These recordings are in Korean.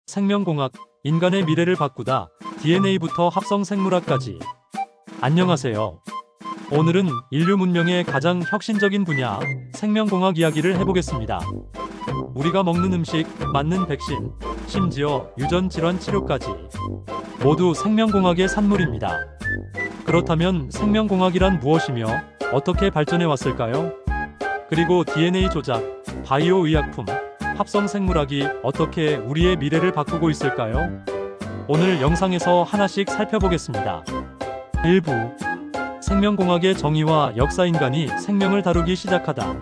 생명공학, 인간의 미래를 바꾸다, DNA부터 합성생물학까지. 안녕하세요. 오늘은 인류 문명의 가장 혁신적인 분야, 생명공학 이야기를 해보겠습니다. 우리가 먹는 음식, 맞는 백신, 심지어 유전질환 치료까지 모두 생명공학의 산물입니다. 그렇다면 생명공학이란 무엇이며 어떻게 발전해 왔을까요? 그리고 DNA 조작, 바이오 의약품, 합성생물학이 어떻게 우리의 미래를 바꾸고 있을까요? 오늘 영상에서 하나씩 살펴보겠습니다. 1부. 생명공학의 정의와 역사. 인간이 생명을 다루기 시작하다.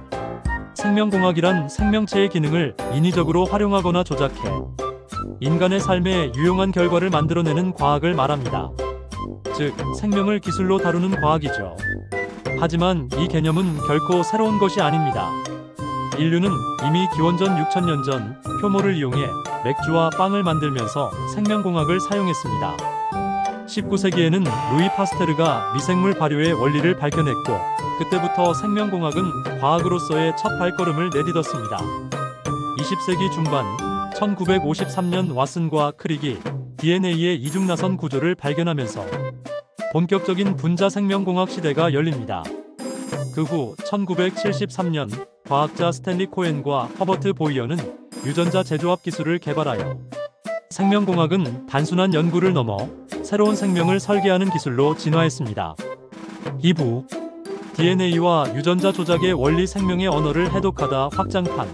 생명공학이란 생명체의 기능을 인위적으로 활용하거나 조작해 인간의 삶에 유용한 결과를 만들어내는 과학을 말합니다. 즉, 생명을 기술로 다루는 과학이죠. 하지만 이 개념은 결코 새로운 것이 아닙니다. 인류는 이미 기원전 6000년 전 효모를 이용해 맥주와 빵을 만들면서 생명공학을 사용했습니다. 19세기에는 루이 파스테르가 미생물 발효의 원리를 밝혀냈고, 그때부터 생명공학은 과학으로서의 첫 발걸음을 내딛었습니다. 20세기 중반, 1953년 왓슨과 크릭이 DNA의 이중나선 구조를 발견하면서 본격적인 분자 생명공학 시대가 열립니다. 그 후 1973년 과학자 스탠리 코엔과 허버트 보이어는 유전자 재조합 기술을 개발하여 생명공학은 단순한 연구를 넘어 새로운 생명을 설계하는 기술로 진화했습니다. 2부. DNA와 유전자 조작의 원리. 생명의 언어를 해독하다. 확장판.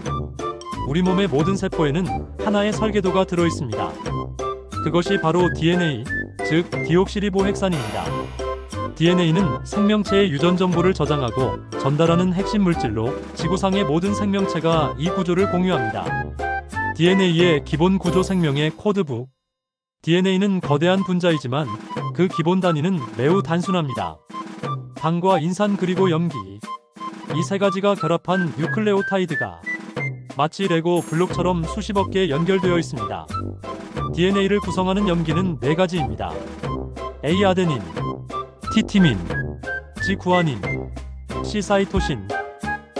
우리 몸의 모든 세포에는 하나의 설계도가 들어있습니다. 그것이 바로 DNA, 즉 디옥시리보핵산입니다. DNA는 생명체의 유전 정보를 저장하고 전달하는 핵심 물질로 지구상의 모든 생명체가 이 구조를 공유합니다. DNA의 기본 구조. 생명의 코드북. DNA는 거대한 분자이지만 그 기본 단위는 매우 단순합니다. 당과 인산 그리고 염기, 이 세 가지가 결합한 뉴클레오타이드가 마치 레고 블록처럼 수십억 개 연결되어 있습니다. DNA를 구성하는 염기는 4가지입니다. A. 아데닌, T. 티민, G. 구아닌, C. 사이토신.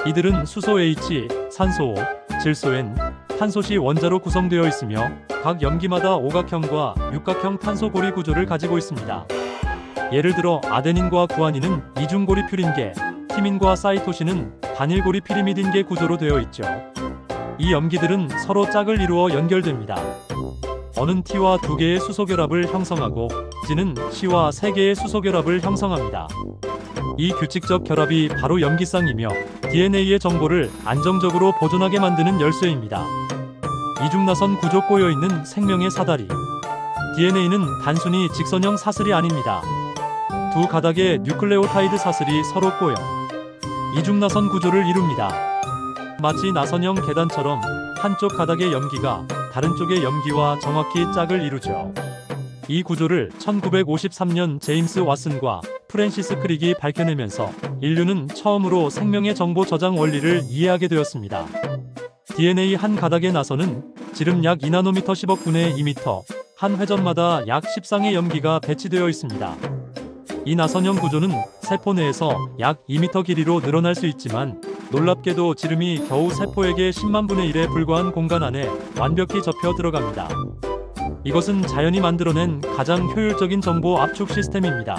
이들은 수소 H, 산소 O, 질소 N, 탄소 C 원자로 구성되어 있으며 각 염기마다 오각형과 육각형 탄소 고리 구조를 가지고 있습니다. 예를 들어 아데닌과 구아닌은 이중고리 퓨린계, 티민과 사이토신은 단일고리 피리미딘계 구조로 되어 있죠. 이 염기들은 서로 짝을 이루어 연결됩니다. 어는 T와 2개의 수소결합을 형성하고 G는 C와 3개의 수소결합을 형성합니다. 이 규칙적 결합이 바로 염기쌍이며 DNA의 정보를 안정적으로 보존하게 만드는 열쇠입니다. 이중나선 구조. 꼬여있는 생명의 사다리. DNA는 단순히 직선형 사슬이 아닙니다. 두 가닥의 뉴클레오타이드 사슬이 서로 꼬여 이중나선 구조를 이룹니다. 마치 나선형 계단처럼 한쪽 가닥의 염기가 다른 쪽의 염기와 정확히 짝을 이루죠. 이 구조를 1953년 제임스 왓슨과 프랜시스 크릭이 밝혀내면서 인류는 처음으로 생명의 정보 저장 원리를 이해하게 되었습니다. DNA 한 가닥의 나선은 지름 약 2나노미터 10억 분의 2m, 한 회전마다 약 10쌍의 염기가 배치되어 있습니다. 이 나선형 구조는 세포 내에서 약 2m 길이로 늘어날 수 있지만 놀랍게도 지름이 겨우 세포에게 10만 분의 1에 불과한 공간 안에 완벽히 접혀 들어갑니다. 이것은 자연이 만들어낸 가장 효율적인 정보 압축 시스템입니다.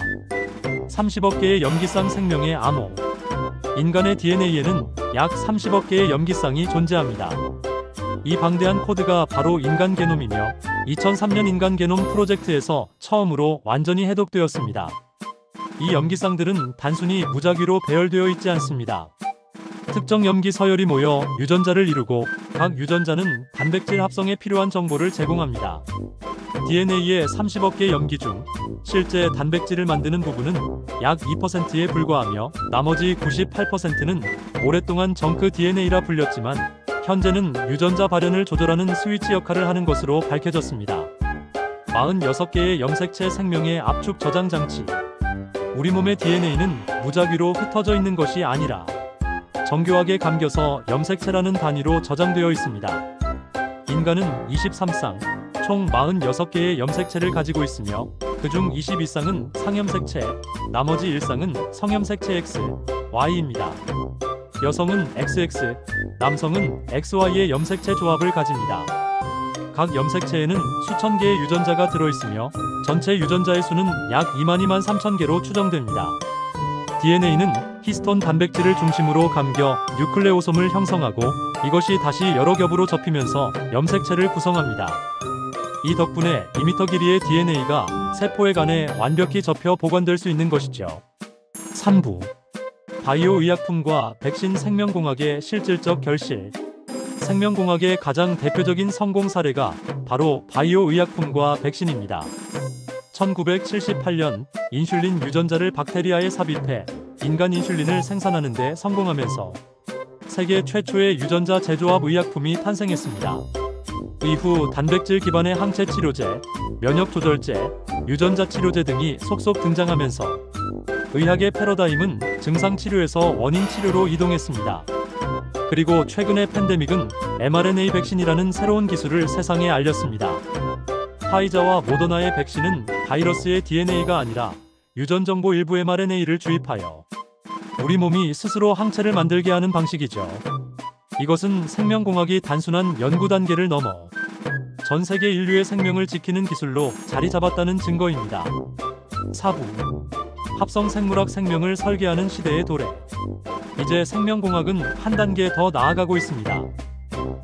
30억 개의 염기쌍. 생명의 암호. 인간의 DNA에는 약 30억 개의 염기쌍이 존재합니다. 이 방대한 코드가 바로 인간 게놈이며 2003년 인간 게놈 프로젝트에서 처음으로 완전히 해독되었습니다. 이 염기쌍들은 단순히 무작위로 배열되어 있지 않습니다. 특정 염기 서열이 모여 유전자를 이루고 각 유전자는 단백질 합성에 필요한 정보를 제공합니다. DNA의 30억 개 염기 중 실제 단백질을 만드는 부분은 약 2%에 불과하며 나머지 98%는 오랫동안 정크 DNA라 불렸지만 현재는 유전자 발현을 조절하는 스위치 역할을 하는 것으로 밝혀졌습니다. 46개의 염색체. 생명의 압축 저장 장치. 우리 몸의 DNA는 무작위로 흩어져 있는 것이 아니라 정교하게 감겨서 염색체라는 단위로 저장되어 있습니다. 인간은 23쌍, 총 46개의 염색체를 가지고 있으며 그중 22쌍은 상염색체, 나머지 1쌍은 성염색체 X, Y입니다. 여성은 XX, 남성은 XY의 염색체 조합을 가집니다. 각 염색체에는 수천 개의 유전자가 들어있으며 전체 유전자의 수는 약 2만 3천 개로 추정됩니다. DNA는 히스톤 단백질을 중심으로 감겨 뉴클레오솜을 형성하고 이것이 다시 여러 겹으로 접히면서 염색체를 구성합니다. 이 덕분에 2m 길이의 DNA가 세포의 간에 완벽히 접혀 보관될 수 있는 것이죠. 3부 바이오 의약품과 백신 생명공학의 실질적 결실. 생명공학의 가장 대표적인 성공 사례가 바로 바이오 의약품과 백신입니다. 1978년 인슐린 유전자를 박테리아에 삽입해 인간 인슐린을 생산하는 데 성공하면서 세계 최초의 유전자 재조합 의약품이 탄생했습니다. 이후 단백질 기반의 항체 치료제, 면역 조절제, 유전자 치료제 등이 속속 등장하면서 의학의 패러다임은 증상 치료에서 원인 치료로 이동했습니다. 그리고 최근의 팬데믹은 mRNA 백신이라는 새로운 기술을 세상에 알렸습니다. 파이자와 모더나의 백신은 바이러스의 DNA가 아니라 유전 정보 일부 mRNA를 주입하여 우리 몸이 스스로 항체를 만들게 하는 방식이죠. 이것은 생명공학이 단순한 연구 단계를 넘어 전 세계 인류의 생명을 지키는 기술로 자리 잡았다는 증거입니다. 4부 합성 생물학 생명을 설계하는 시대의 도래. 이제 생명공학은 한 단계 더 나아가고 있습니다.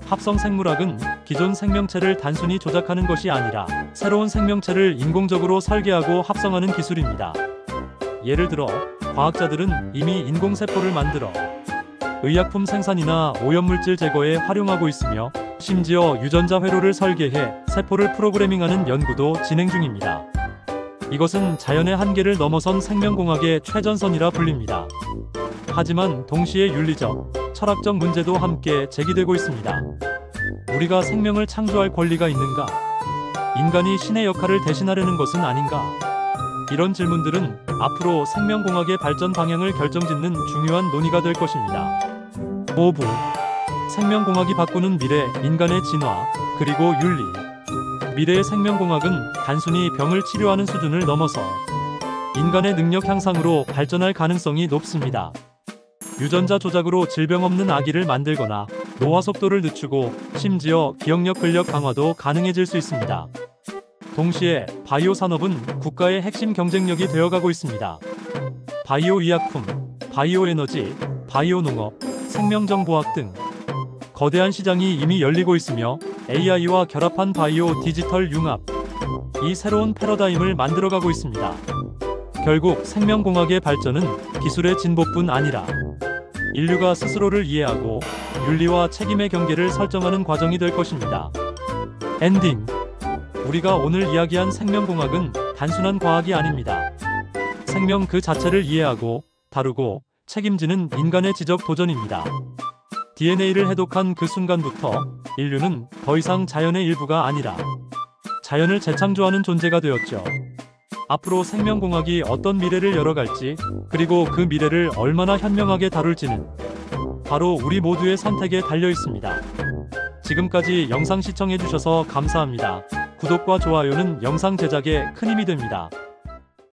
합성 생물학은 기존 생명체를 단순히 조작하는 것이 아니라 새로운 생명체를 인공적으로 설계하고 합성하는 기술입니다. 예를 들어 과학자들은 이미 인공세포를 만들어 의약품 생산이나 오염물질 제거에 활용하고 있으며 심지어 유전자 회로를 설계해 세포를 프로그래밍하는 연구도 진행 중입니다. 이것은 자연의 한계를 넘어선 생명공학의 최전선이라 불립니다. 하지만 동시에 윤리적, 철학적 문제도 함께 제기되고 있습니다. 우리가 생명을 창조할 권리가 있는가? 인간이 신의 역할을 대신하려는 것은 아닌가? 이런 질문들은 앞으로 생명공학의 발전 방향을 결정짓는 중요한 논의가 될 것입니다. 5부 생명공학이 바꾸는 미래, 인간의 진화, 그리고 윤리. 미래의 생명공학은 단순히 병을 치료하는 수준을 넘어서 인간의 능력 향상으로 발전할 가능성이 높습니다. 유전자 조작으로 질병 없는 아기를 만들거나 노화 속도를 늦추고 심지어 기억력 근력 강화도 가능해질 수 있습니다. 동시에 바이오 산업은 국가의 핵심 경쟁력이 되어가고 있습니다. 바이오 의약품, 바이오 에너지, 바이오 농업, 생명정보학 등 거대한 시장이 이미 열리고 있으며 AI와 결합한 바이오 디지털 융합, 이 새로운 패러다임을 만들어가고 있습니다. 결국 생명공학의 발전은 기술의 진보뿐 아니라 인류가 스스로를 이해하고 윤리와 책임의 경계를 설정하는 과정이 될 것입니다. 엔딩. 우리가 오늘 이야기한 생명공학은 단순한 과학이 아닙니다. 생명 그 자체를 이해하고 다루고 책임지는 인간의 지적 도전입니다. DNA를 해독한 그 순간부터 인류는 더 이상 자연의 일부가 아니라 자연을 재창조하는 존재가 되었죠. 앞으로 생명공학이 어떤 미래를 열어갈지, 그리고 그 미래를 얼마나 현명하게 다룰지는 바로 우리 모두의 선택에 달려 있습니다. 지금까지 영상 시청해주셔서 감사합니다. 구독과 좋아요는 영상 제작에 큰 힘이 됩니다.